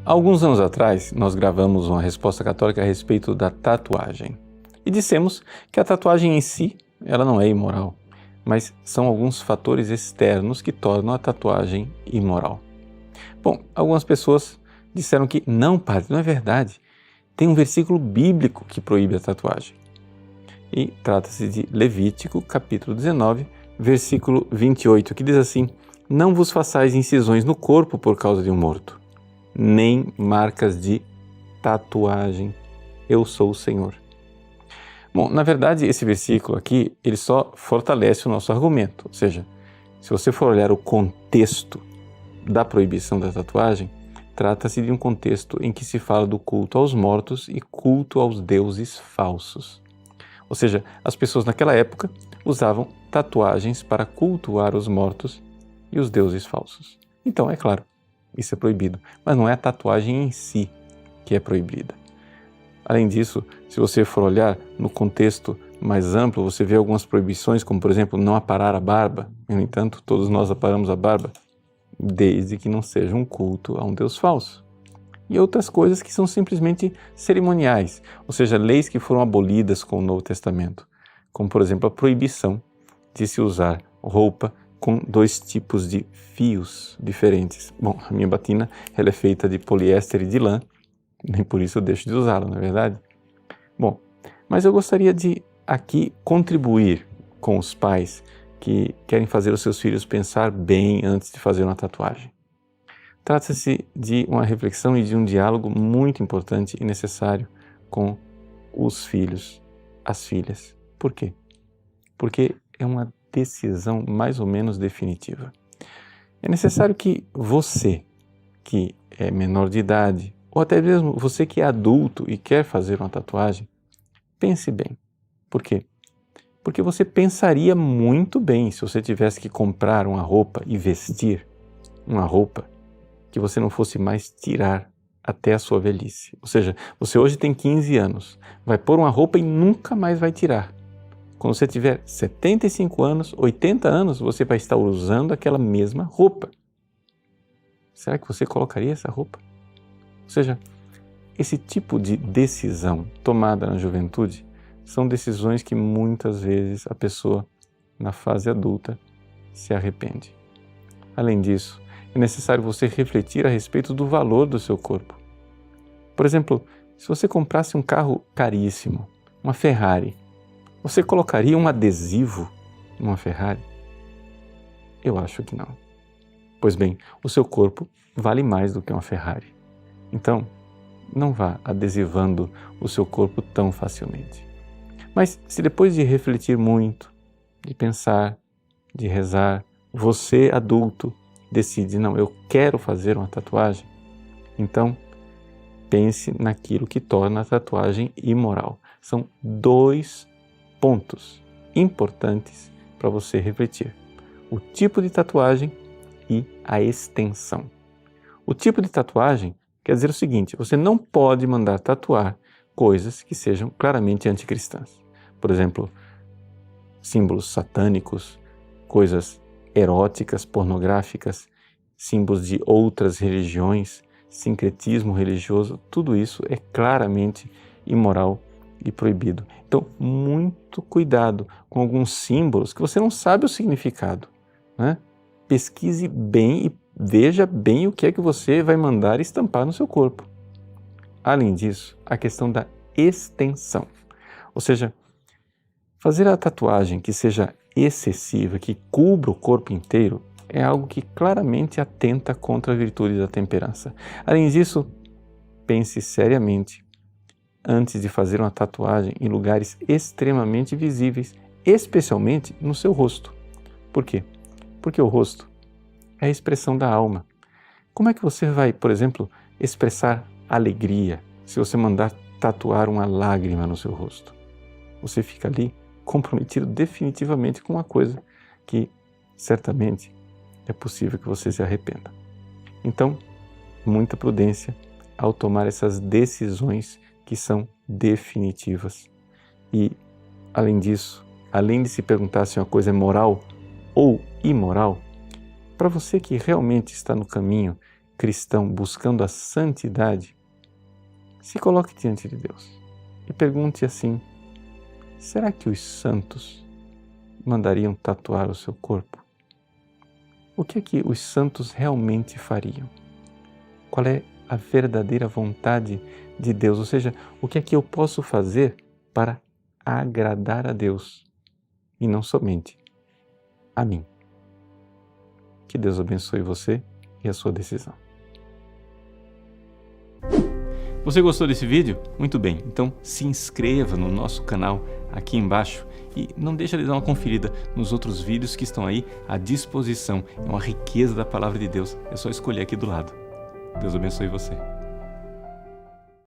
Há alguns anos atrás, nós gravamos uma resposta católica a respeito da tatuagem. E dissemos que a tatuagem em si, ela não é imoral, mas são alguns fatores externos que tornam a tatuagem imoral. Bom, algumas pessoas disseram que não, padre, não é verdade. Tem um versículo bíblico que proíbe a tatuagem. E trata-se de Levítico, capítulo 19, versículo 28, que diz assim: não vos façais incisões no corpo por causa de um morto, nem marcas de tatuagem. Eu sou o Senhor. Bom, na verdade, esse versículo aqui, ele só fortalece o nosso argumento. Ou seja, se você for olhar o contexto da proibição da tatuagem, trata-se de um contexto em que se fala do culto aos mortos e culto aos deuses falsos. Ou seja, as pessoas naquela época usavam tatuagens para cultuar os mortos e os deuses falsos. Então, é claro, isso é proibido, mas não é a tatuagem em si que é proibida. Além disso, se você for olhar no contexto mais amplo, você vê algumas proibições, como por exemplo, não aparar a barba. No entanto, todos nós aparamos a barba, desde que não seja um culto a um Deus falso. E outras coisas que são simplesmente cerimoniais, ou seja, leis que foram abolidas com o Novo Testamento, como por exemplo a proibição de se usar roupa com 2 tipos de fios diferentes. Bom, a minha batina ela é feita de poliéster e de lã, nem por isso eu deixo de usá-la, não é verdade? Bom, mas eu gostaria de aqui contribuir com os pais que querem fazer os seus filhos pensar bem antes de fazer uma tatuagem. Trata-se de uma reflexão e de um diálogo muito importante e necessário com os filhos, as filhas. Por quê? Porque é uma decisão mais ou menos definitiva. É necessário que você, que é menor de idade, ou até mesmo você que é adulto e quer fazer uma tatuagem, pense bem. Por quê? Porque você pensaria muito bem se você tivesse que comprar uma roupa e vestir uma roupa que você não fosse mais tirar até a sua velhice. Ou seja, você hoje tem 15 anos, vai pôr uma roupa e nunca mais vai tirar. Quando você tiver 75 anos, 80 anos, você vai estar usando aquela mesma roupa. Será que você colocaria essa roupa? Ou seja, esse tipo de decisão tomada na juventude são decisões que muitas vezes a pessoa, na fase adulta, se arrepende. Além disso, é necessário você refletir a respeito do valor do seu corpo. Por exemplo, se você comprasse um carro caríssimo, uma Ferrari, você colocaria um adesivo numa Ferrari? Eu acho que não. Pois bem, o seu corpo vale mais do que uma Ferrari. Então, não vá adesivando o seu corpo tão facilmente. Mas se depois de refletir muito, de pensar, de rezar, você adulto decide, não, eu quero fazer uma tatuagem, então pense naquilo que torna a tatuagem imoral. São 2 pontos importantes para você refletir: o tipo de tatuagem e a extensão. O tipo de tatuagem quer dizer o seguinte: você não pode mandar tatuar coisas que sejam claramente anticristãs. Por exemplo, símbolos satânicos, coisas eróticas, pornográficas, símbolos de outras religiões, sincretismo religioso, tudo isso é claramente imoral e proibido. Então, muito cuidado com alguns símbolos que você não sabe o significado, né? Pesquise bem e veja bem o que é que você vai mandar estampar no seu corpo. Além disso, a questão da extensão, ou seja, fazer a tatuagem que seja excessiva, que cubra o corpo inteiro, é algo que claramente atenta contra a virtude da temperança. Além disso, pense seriamente antes de fazer uma tatuagem em lugares extremamente visíveis, especialmente no seu rosto. Por quê? Porque o rosto é a expressão da alma. Como é que você vai, por exemplo, expressar alegria se você mandar tatuar uma lágrima no seu rosto? Você fica ali comprometido definitivamente com uma coisa que certamente é possível que você se arrependa. Então, muita prudência ao tomar essas decisões que são definitivas. E, além disso, além de se perguntar se uma coisa é moral ou imoral, para você que realmente está no caminho cristão buscando a santidade, se coloque diante de Deus e pergunte assim: será que os santos mandariam tatuar o seu corpo? O que é que os santos realmente fariam? Qual é a verdadeira vontade de Deus? Ou seja, o que é que eu posso fazer para agradar a Deus e não somente a mim? Que Deus abençoe você e a sua decisão. Você gostou desse vídeo? Muito bem, então se inscreva no nosso canal aqui embaixo e não deixe de dar uma conferida nos outros vídeos que estão aí à disposição. É uma riqueza da Palavra de Deus, é só escolher aqui do lado. Deus abençoe você.